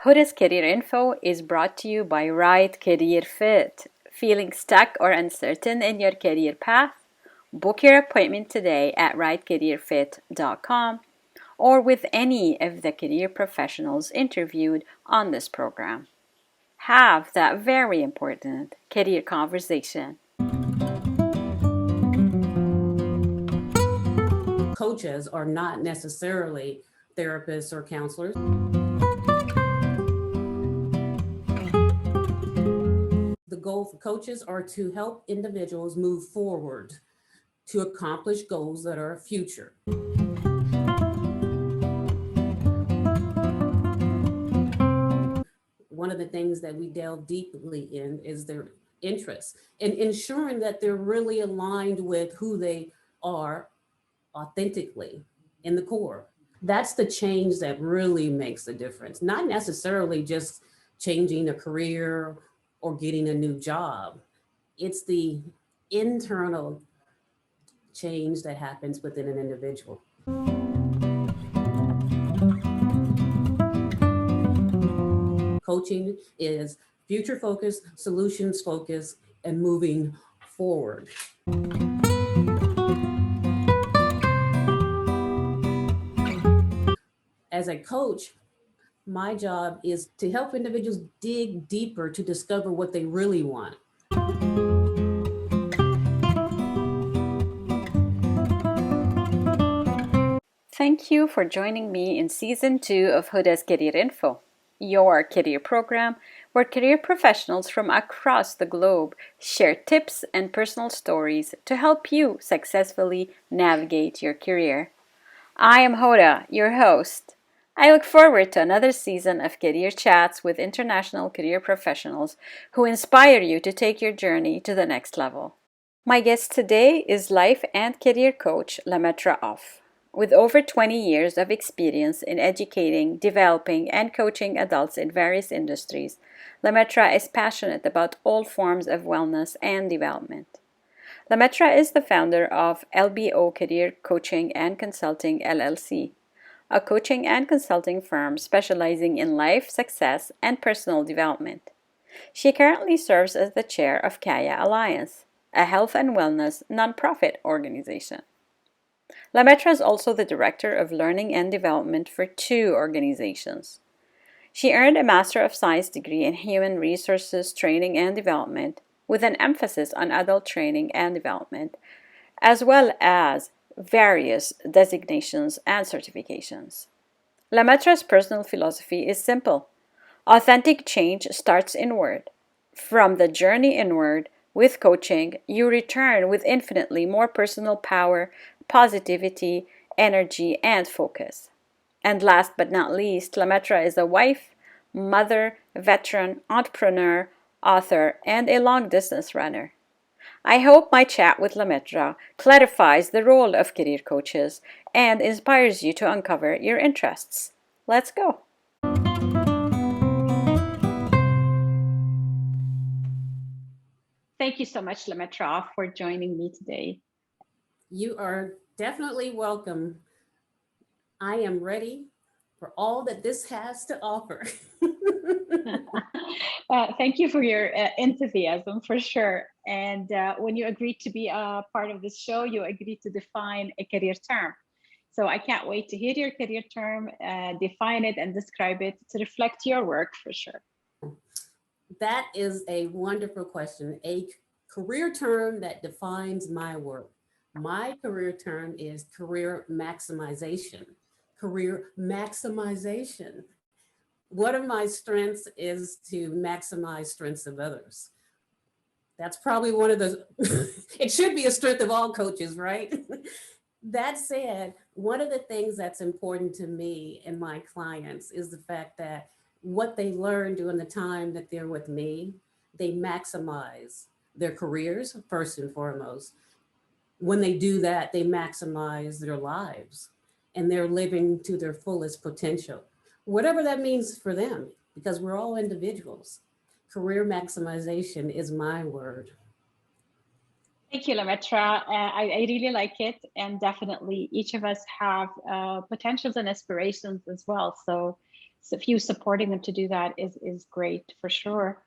Hoda's Career Info is brought to you by Right Career Fit. Feeling stuck or uncertain in your career path? Book your appointment today at rightcareerfit.com or with any of the career professionals interviewed on this program. Have that very important career conversation. Coaches are not necessarily therapists or counselors. The goal for coaches are to help individuals move forward to accomplish goals that are future. One of the things that we delve deeply in is their interests and ensuring that they're really aligned with who they are authentically in the core. That's the change that really makes a difference, not necessarily just changing a career or getting a new job. It's the internal change that happens within an individual. Coaching is future focused, solutions focused, and moving forward. As a coach, my job is to help individuals dig deeper to discover what they really want. Thank you for joining me in Season 2 of Hoda's Career Info, your career program where career professionals from across the globe share tips and personal stories to help you successfully navigate your career. I am Hoda, your host. I look forward to another season of career chats with international career professionals who inspire you to take your journey to the next level. My guest today is life and career coach Lametra Off. With over 20 years of experience in educating, developing, and coaching adults in various industries, Lametra is passionate about all forms of wellness and development. Lametra is the founder of LBO Career Coaching and Consulting LLC, a coaching and consulting firm specializing in life, success, and personal development. She currently serves as the chair of Kaya Alliance, a health and wellness nonprofit organization. Lametra is also the director of learning and development for two organizations. She earned a Master of Science degree in Human Resources Training and Development with an emphasis on adult training and development, as well as various designations and certifications. Lametra's personal philosophy is simple. Authentic change starts inward. From the journey inward, with coaching, you return with infinitely more personal power, positivity, energy, and focus. And last but not least, Lametra is a wife, mother, veteran, entrepreneur, author, and a long-distance runner. I hope my chat with Lametra clarifies the role of career coaches and inspires you to uncover your interests. Let's go! Thank you so much, Lametra, for joining me today. You are definitely welcome. I am ready for all that this has to offer. Thank you for your enthusiasm, for sure. And when you agreed to be a part of this show, you agreed to define a career term. So I can't wait to hear your career term, define it and describe it to reflect your work for sure. That is a wonderful question. A career term that defines my work. My career term is career maximization. Career maximization. One of my strengths is to maximize strengths of others. That's probably one of the, it should be a strength of all coaches, right? That said, one of the things that's important to me and my clients is the fact that what they learn during the time that they're with me, they maximize their careers first and foremost. When they do that, they maximize their lives and they're living to their fullest potential, whatever that means for them, because we're all individuals. Career maximization is my word. Thank you, Lametra. I really like it. And definitely each of us have potentials and aspirations as well. So so if you supporting them to do that is great for sure.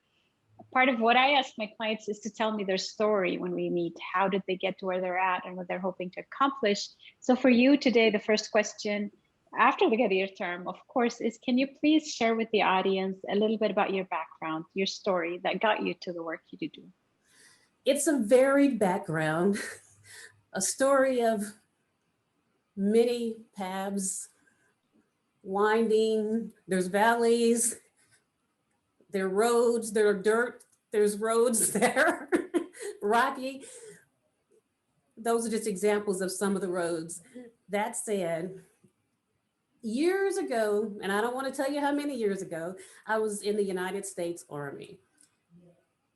Part of what I ask my clients is to tell me their story when we meet. How did they get to where they're at and what they're hoping to accomplish? So for you today, the first question after the career term, of course, is can you please share with the audience a little bit about your background, your story that got you to the work you do? It's a varied background, a story of many paths, winding, there's valleys, there are roads, there are dirt, there's roads there, rocky. Those are just examples of some of the roads. That said, years ago, and I don't want to tell you how many years ago, I was in the United States Army.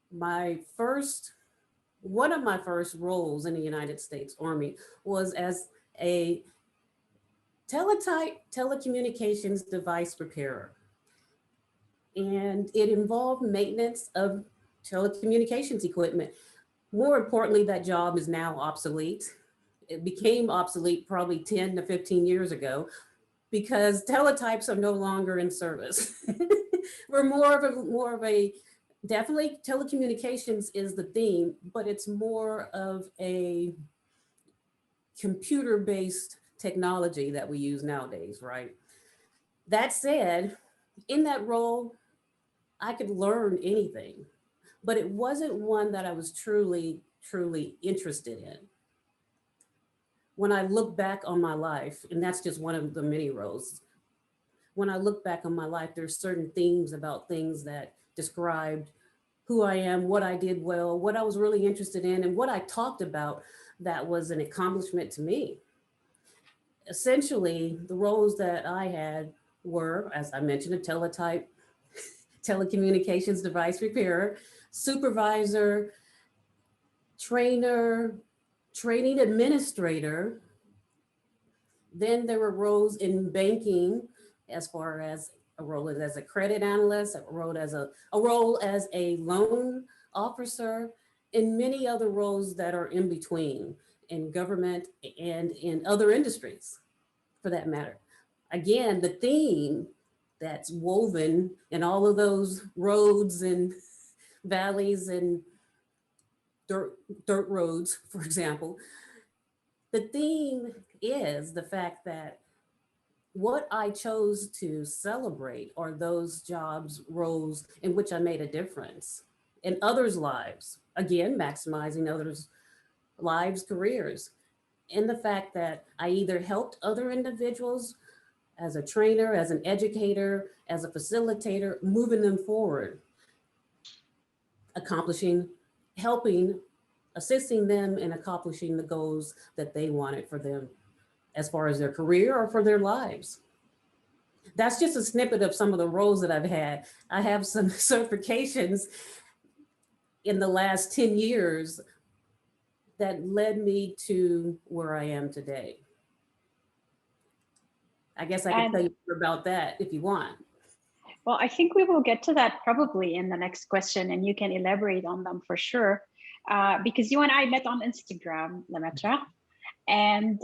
One of my first roles in the United States Army was as a telecommunications device repairer. And it involved maintenance of telecommunications equipment. More importantly, that job is now obsolete. It became obsolete probably 10 to 15 years ago because teletypes are no longer in service. We're more of a definitely telecommunications is the theme, but it's more of a computer-based technology that we use nowadays, right? That said, in that role, I could learn anything, but it wasn't one that I was truly, truly interested in. When I look back on my life, and that's just one of the many roles, when I look back on my life, there's certain themes about things that described who I am, what I did well, what I was really interested in, and what I talked about that was an accomplishment to me. Essentially, the roles that I had were, as I mentioned, a telecommunications device repairer, supervisor, trainer, training administrator. Then there were roles in banking as far as a role as a credit analyst, a role as a loan officer, and many other roles that are in between in government and in other industries for that matter. Again, the theme that's woven in all of those roads and valleys and dirt roads, for example, the theme is the fact that what I chose to celebrate are those jobs, roles in which I made a difference in others' lives. Again, maximizing others' lives, careers. And the fact that I either helped other individuals as a trainer, as an educator, as a facilitator, moving them forward, accomplishing, helping, assisting them in accomplishing the goals that they wanted for them as far as their career or for their lives. That's just a snippet of some of the roles that I've had. I have some certifications in the last 10 years that led me to where I am today. I guess I can tell you more about that if you want. Well, I think we will get to that probably in the next question, and you can elaborate on them for sure. Because you and I met on Instagram, Lametra, and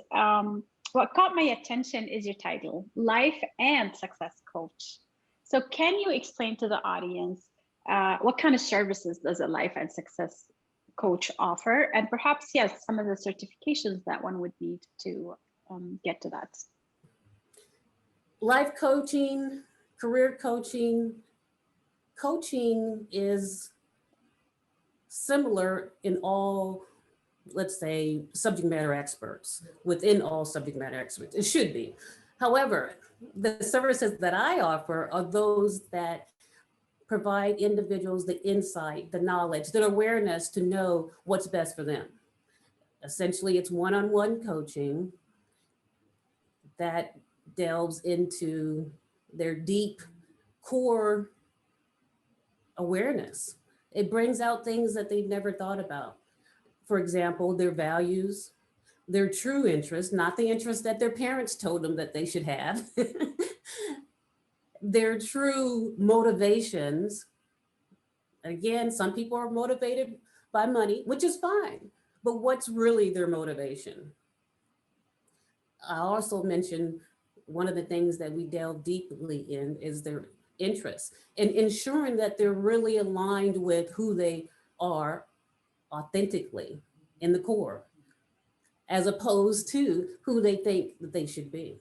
what caught my attention is your title, Life and Success Coach. So can you explain to the audience what kind of services does a life and success coach offer? And perhaps, yes, some of the certifications that one would need to get to that. Life coaching, career coaching. Coaching is similar in all, let's say, subject matter experts, within all subject matter experts. It should be. However, the services that I offer are those that provide individuals the insight, the knowledge, the awareness to know what's best for them. Essentially, it's one-on-one coaching that delves into their deep core awareness. It brings out things that they've never thought about. For example, their values, their true interests, not the interests that their parents told them that they should have, their true motivations. Again, some people are motivated by money, which is fine, but what's really their motivation? I also mentioned one of the things that we delve deeply in is their interests and ensuring that they're really aligned with who they are authentically in the core, as opposed to who they think that they should be.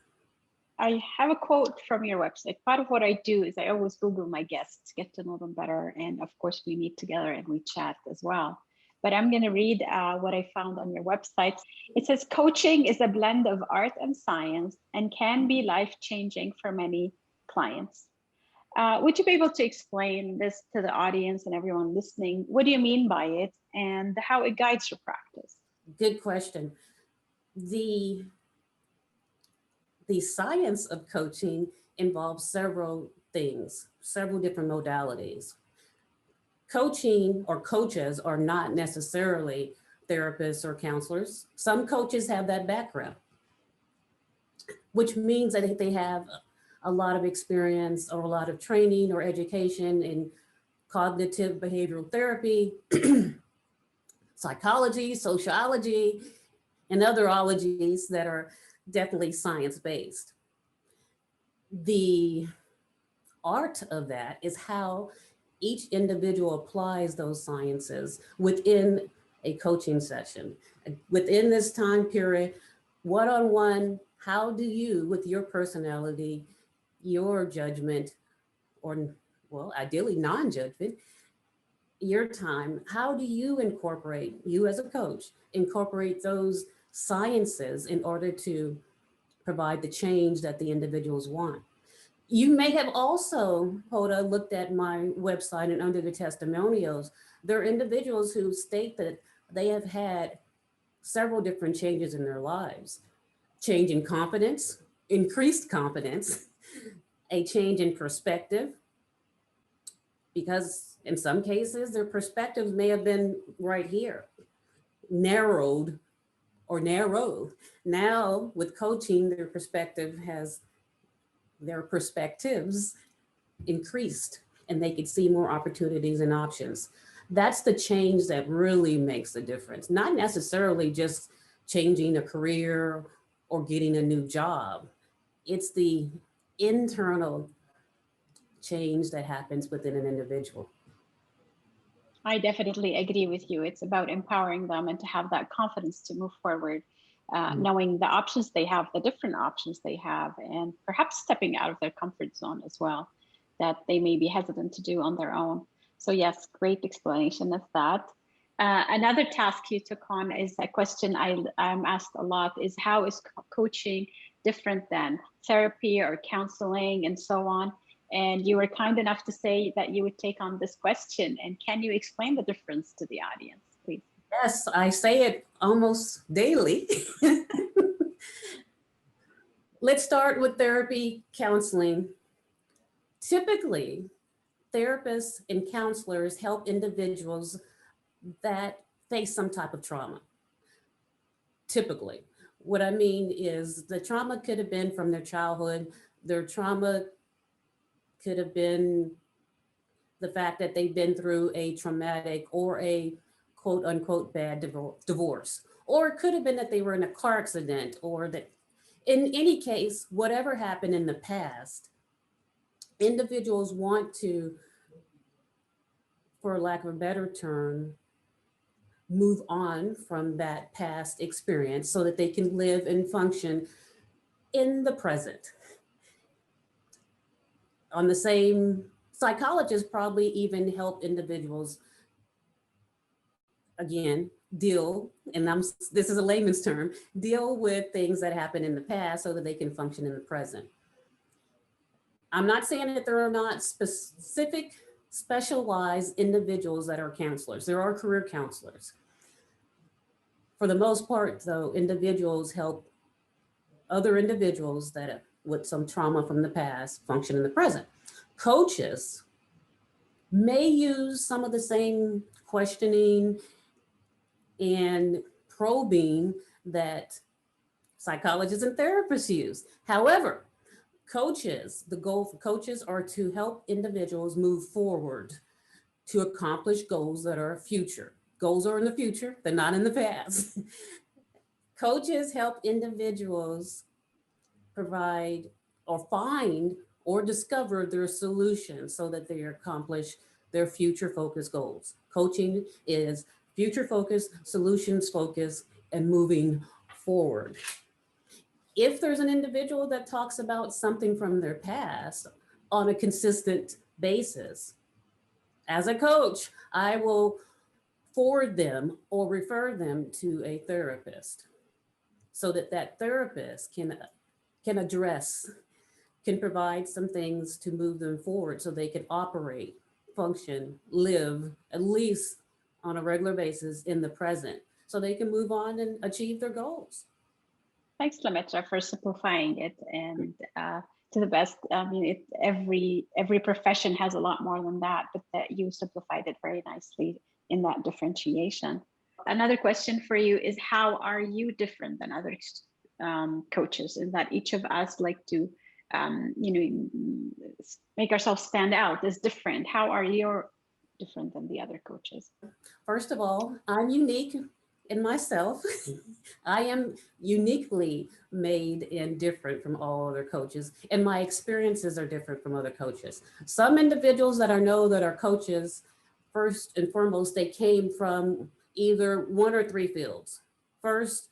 I have a quote from your website. Part of what I do is I always Google my guests, get to know them better. And of course, we meet together and we chat as well. But I'm going to read what I found on your website. It says, coaching is a blend of art and science and can be life-changing for many clients. Would you be able to explain this to the audience and everyone listening? What do you mean by it and how it guides your practice? Good question. The science of coaching involves several things, several different modalities. Coaching or coaches are not necessarily therapists or counselors. Some coaches have that background, which means that they have a lot of experience or a lot of training or education in cognitive behavioral therapy, psychology, sociology, and other ologies that are definitely science-based. The art of that is how each individual applies those sciences within a coaching session. Within this time period, one-on-one, how do you, with your personality, your judgment, or well, ideally non-judgment, your time, how do you incorporate, you as a coach, incorporate those sciences in order to provide the change that the individuals want? You may have also, Hoda, looked at my website, and under the testimonials, there are individuals who state that they have had several different changes in their lives. Change in confidence, increased confidence, a change in perspective, because in some cases, their perspectives may have been right here, narrowed or narrow. Now with coaching, their perspectives increased and they could see more opportunities and options. That's the change that really makes a difference. Not necessarily just changing a career or getting a new job. It's the internal change that happens within an individual. I definitely agree with you. It's about empowering them and to have that confidence to move forward, knowing the options they have, the different options they have, and perhaps stepping out of their comfort zone as well, that they may be hesitant to do on their own. So yes, great explanation of that. Another task you took on is a question I'm asked a lot is how is coaching different than therapy or counseling and so on? And you were kind enough to say that you would take on this question. And can you explain the difference to the audience, please? Yes, I say it almost daily. Let's start with therapy, counseling. Typically, therapists and counselors help individuals that face some type of trauma. Typically, what I mean is the trauma could have been from their childhood. Their trauma could have been the fact that they've been through a traumatic or a quote unquote bad divorce, or it could have been that they were in a car accident, or that in any case, whatever happened in the past, individuals want to, for lack of a better term, move on from that past experience so that they can live and function in the present. On the same, psychologists probably even help individuals, again, deal, and this is a layman's term, deal with things that happened in the past so that they can function in the present. I'm not saying that there are not specific, specialized individuals that are counselors. There are career counselors. For the most part, though, individuals help other individuals that with some trauma from the past function in the present. Coaches may use some of the same questioning and probing that psychologists and therapists use. However, the goal for coaches are to help individuals move forward to accomplish goals that are future. Goals are in the future, they're not in the past. Coaches help individuals provide or find or discover their solutions so that they accomplish their future focused goals. Coaching is future focused, solutions focused, and moving forward. If there's an individual that talks about something from their past on a consistent basis, as a coach, I will forward them or refer them to a therapist so that that therapist can address, can provide some things to move them forward so they can operate, function, live at least on a regular basis in the present so they can move on and achieve their goals. Thanks, Lametra, for simplifying it and to the best. I mean, every profession has a lot more than that, but that you simplified it very nicely in that differentiation. Another question for you is, how are you different than other coaches? In that each of us like to, make ourselves stand out as different. How are you different than the other coaches? First of all, I'm unique in myself. I am uniquely made and different from all other coaches, and my experiences are different from other coaches. Some individuals that I know that are coaches, first and foremost, they came from either one or three fields. First,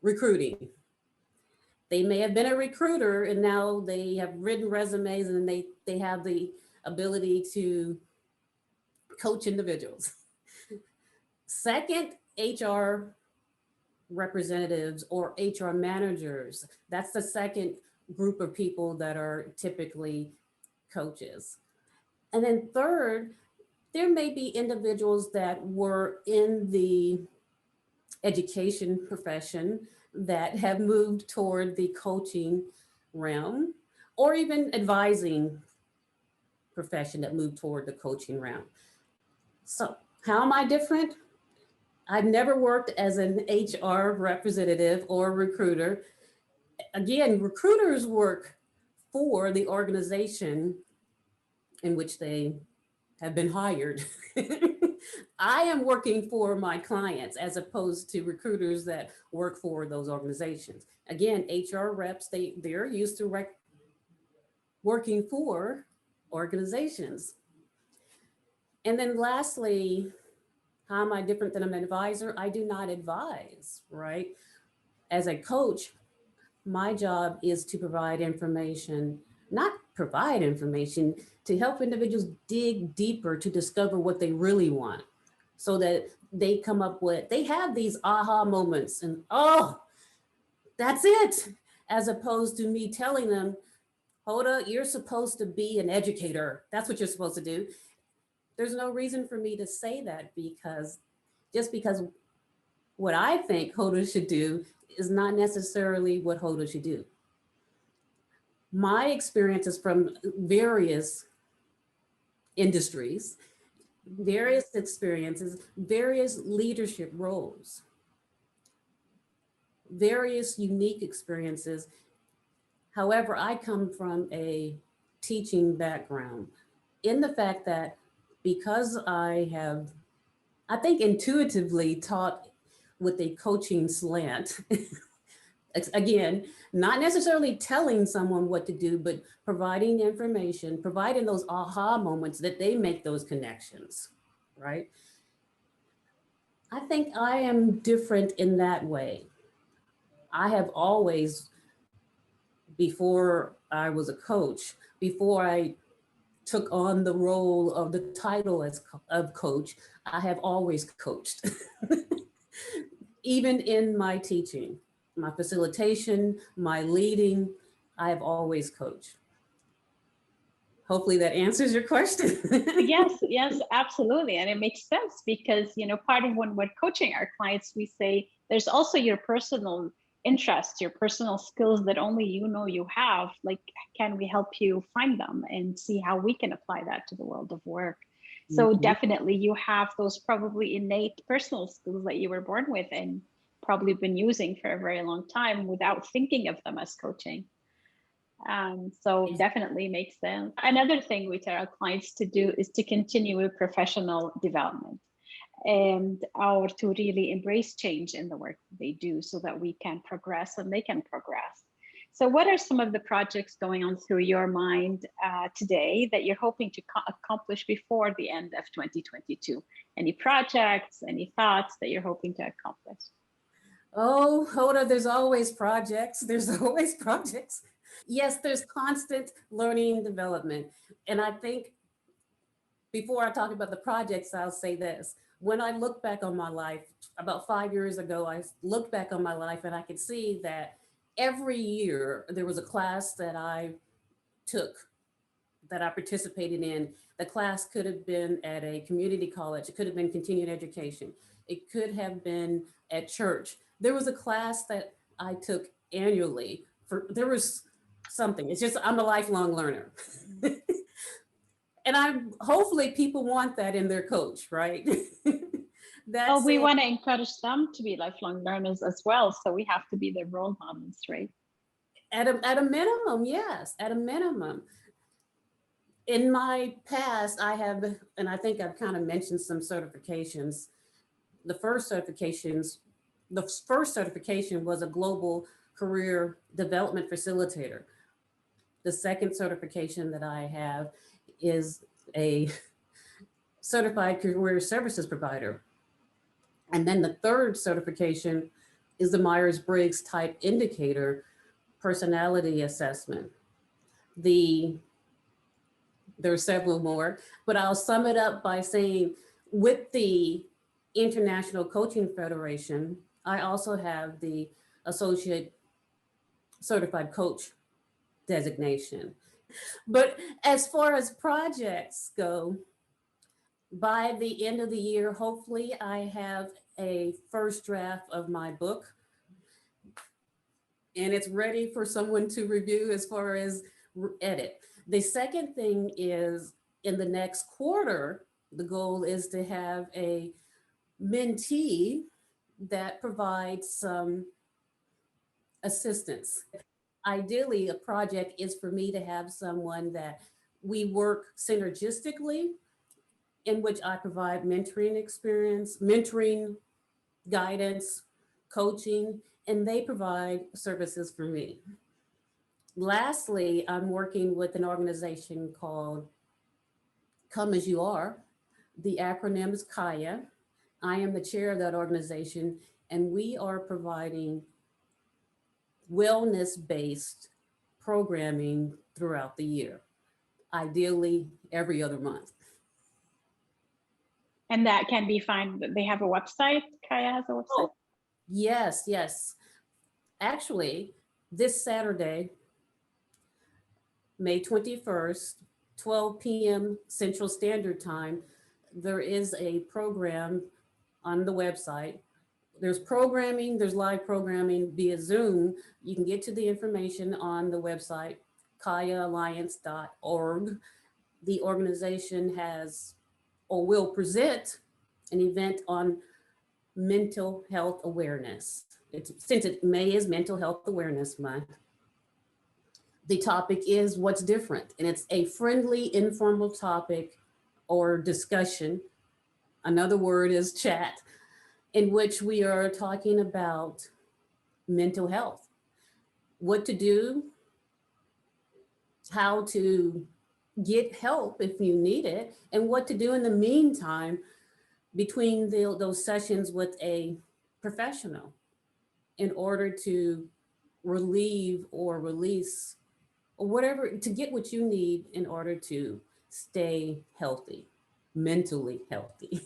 recruiting. They may have been a recruiter and now they have written resumes and they have the ability to coach individuals. Second, HR representatives or HR managers. That's the second group of people that are typically coaches. And then third, there may be individuals that were in the education profession that have moved toward the coaching realm, or even advising profession that moved toward the coaching realm. So how am I different? I've never worked as an HR representative or recruiter. Again, recruiters work for the organization in which they have been hired. I am working for my clients as opposed to recruiters that work for those organizations. Again, HR reps, they're used to working for organizations. And then lastly, how am I different than an advisor? I do not advise, right? As a coach, my job is to provide information, not provide information, to help individuals dig deeper to discover what they really want so that they come up with, they have these aha moments and, oh, that's it. As opposed to me telling them, Hoda, you're supposed to be an educator. That's what you're supposed to do. There's no reason for me to say that because what I think Hoda should do is not necessarily what Hoda should do. My experiences from various industries, various experiences, various leadership roles, various unique experiences. However, I come from a teaching background in the fact that because I have, I think, intuitively taught with a coaching slant, again, not necessarily telling someone what to do, but providing information, providing those aha moments that they make those connections, right? I think I am different in that way. I have always, before I was a coach, before I took on the role of the title of coach, I have always coached. Even in my teaching, my facilitation, my leading, I have always coached. Hopefully that answers your question. Yes, absolutely. And it makes sense because, part of when we're coaching our clients, we say there's also your personal interests, your personal skills that only you have. Like, can we help you find them and see how we can apply that to the world of work? So definitely you have those probably innate personal skills that you were born with and probably been using for a very long time without thinking of them as coaching. So definitely makes sense. Another thing we tell our clients to do is to continue with professional development and or to really embrace change in the work they do so that we can progress and they can progress. So what are some of the projects going on through your mind today that you're hoping to accomplish before the end of 2022? Any projects, any thoughts that you're hoping to accomplish? Oh, Hoda, there's always projects. There's always projects. Yes, there's constant learning and development. And I think before I talk about the projects, I'll say this. When I look back on my life, about 5 years ago, I looked back on my life and I could see that every year there was a class that I took, that I participated in. The class could have been at a community college, it could have been continuing education, it could have been at church. There was a class that I took annually there was something. It's just, I'm a lifelong learner. And hopefully people want that in their coach, right? Well, That's we it. want to encourage them to be lifelong learners as well. So we have to be their role models, right? At a minimum, yes, at a minimum. In my past, I have, and I think I've kind of mentioned some certifications. The first certifications, the first certification was a global career development facilitator. The second certification that I have is a certified career services provider. And then the third certification is the Myers-Briggs type indicator personality assessment. There are several more, but I'll sum it up by saying with the International Coaching Federation, I also have the Associate Certified Coach designation. But as far as projects go, by the end of the year, hopefully I have a first draft of my book and it's ready for someone to review as far as edit. The second thing is in the next quarter, the goal is to have a mentee that provides some assistance. Ideally, a project is for me to have someone that we work synergistically, in which I provide mentoring experience, mentoring, guidance, coaching, and they provide services for me. Lastly, I'm working with an organization called Come As You Are. The acronym is Kaya. I am the chair of that organization, and we are providing wellness-based programming throughout the year, ideally every other month. And that can be found. They have a website. Kaya has a website. Oh, yes, yes. Actually, this Saturday, May 21st, 12 p.m. Central Standard Time, there is a program on the website. There's programming, there's live programming via Zoom. You can get to the information on the website, kayaalliance.org. The organization has or will present an event on mental health awareness. Since May is Mental Health Awareness Month, the topic is what's different, and it's a friendly, informal topic or discussion. Another word is chat, in which we are talking about mental health, what to do, how to get help if you need it, and what to do in the meantime between those sessions with a professional in order to relieve or release or whatever, to get what you need in order to stay healthy, mentally healthy.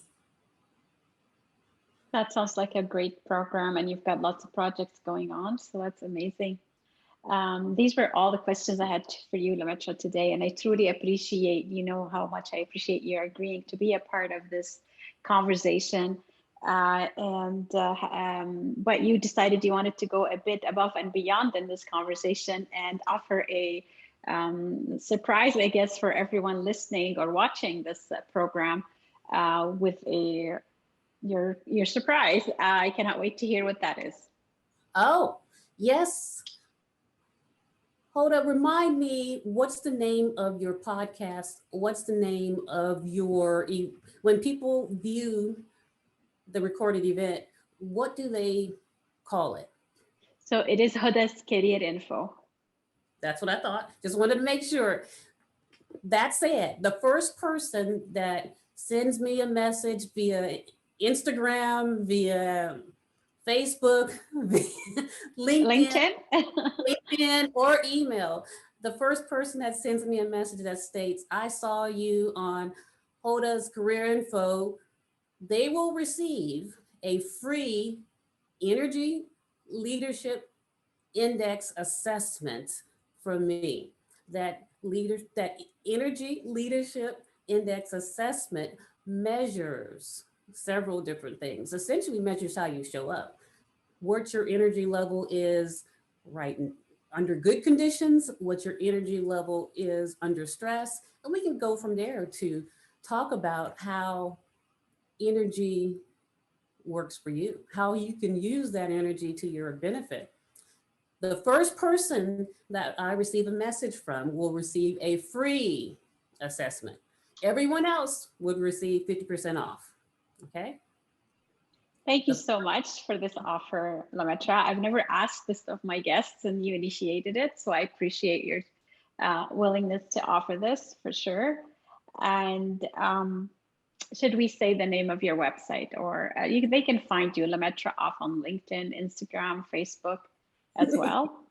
That sounds like a great program, and you've got lots of projects going on. So that's amazing. These were all the questions I had for you, Lametra, today, and I truly appreciate, you know, how much I appreciate you agreeing to be a part of this conversation. But you decided you wanted to go a bit above and beyond in this conversation and offer a surprise, I guess, for everyone listening or watching this program with your surprise. I cannot wait to hear what that is. Oh, yes. Hoda, remind me, what's the name of your podcast? What's the name of when people view the recorded event, what do they call it? So it is Hoda's Career Info. That's what I thought. Just wanted to make sure. That said, the first person that sends me a message via Instagram, via Facebook, via LinkedIn, LinkedIn. LinkedIn, or email, the first person that sends me a message that states, I saw you on Hoda's Career Info, they will receive a free energy leadership index assessment from me. That energy leadership index assessment measures several different things. Essentially measures how you show up, what your energy level is right under good conditions, what your energy level is under stress, and we can go from there to talk about how energy works for you, how you can use that energy to your benefit. The first person that I receive a message from will receive a free assessment. Everyone else would receive 50% off. Okay. Thank you The, so much for this offer, Lametra. I've never asked this of my guests, and you initiated it, so I appreciate your willingness to offer this for sure. And should we say the name of your website, or they can find you, Lametra Off, on LinkedIn, Instagram, Facebook as well?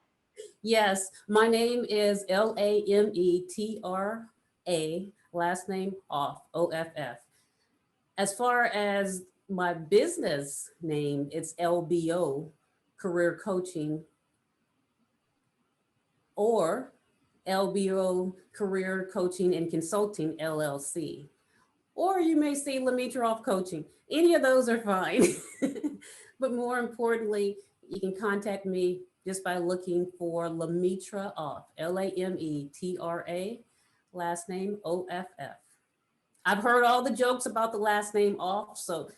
yes, my name is Lametra, last name Off, OFF. As far as my business name, it's LBO, Career Coaching, or LBO Career Coaching and Consulting LLC. Or you may see Lametra Off Coaching. Any of those are fine. But more importantly, you can contact me just by looking for Lametra Off, Lametra, last name OFF. I've heard all the jokes about the last name Off, so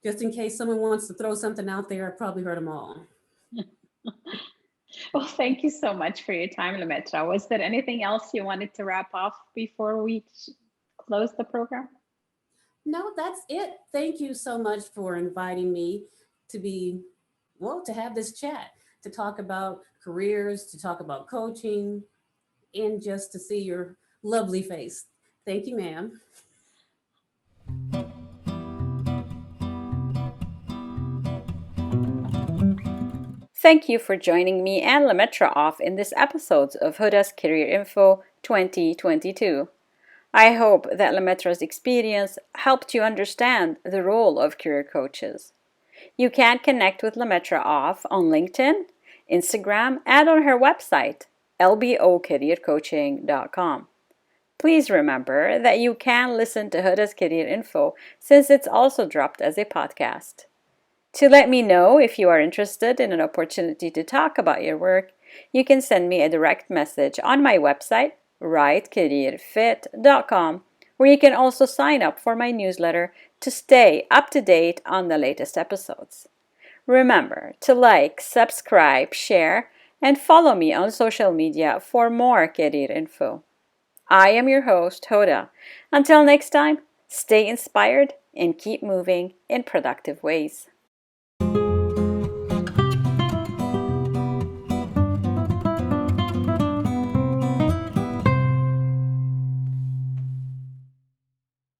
just in case someone wants to throw something out there, I've probably heard them all. Well, thank you so much for your time, Lametra. Was there anything else you wanted to wrap off before we close the program? No, that's it. Thank you so much for inviting me to to have this chat, to talk about careers, to talk about coaching, and just to see your lovely face. Thank you, ma'am. Thank you for joining me and Lametra Off in this episode of Hoda's Career Info 2022. I hope that Lametra's experience helped you understand the role of career coaches. You can connect with Lametra Off on LinkedIn, Instagram, and on her website, lbocareercoaching.com. Please remember that you can listen to Hoda's Career Info since it's also dropped as a podcast. To let me know if you are interested in an opportunity to talk about your work, you can send me a direct message on my website, rightcareerfit.com, where you can also sign up for my newsletter to stay up to date on the latest episodes. Remember to like, subscribe, share, and follow me on social media for more career info. I am your host, Hoda. Until next time, stay inspired and keep moving in productive ways.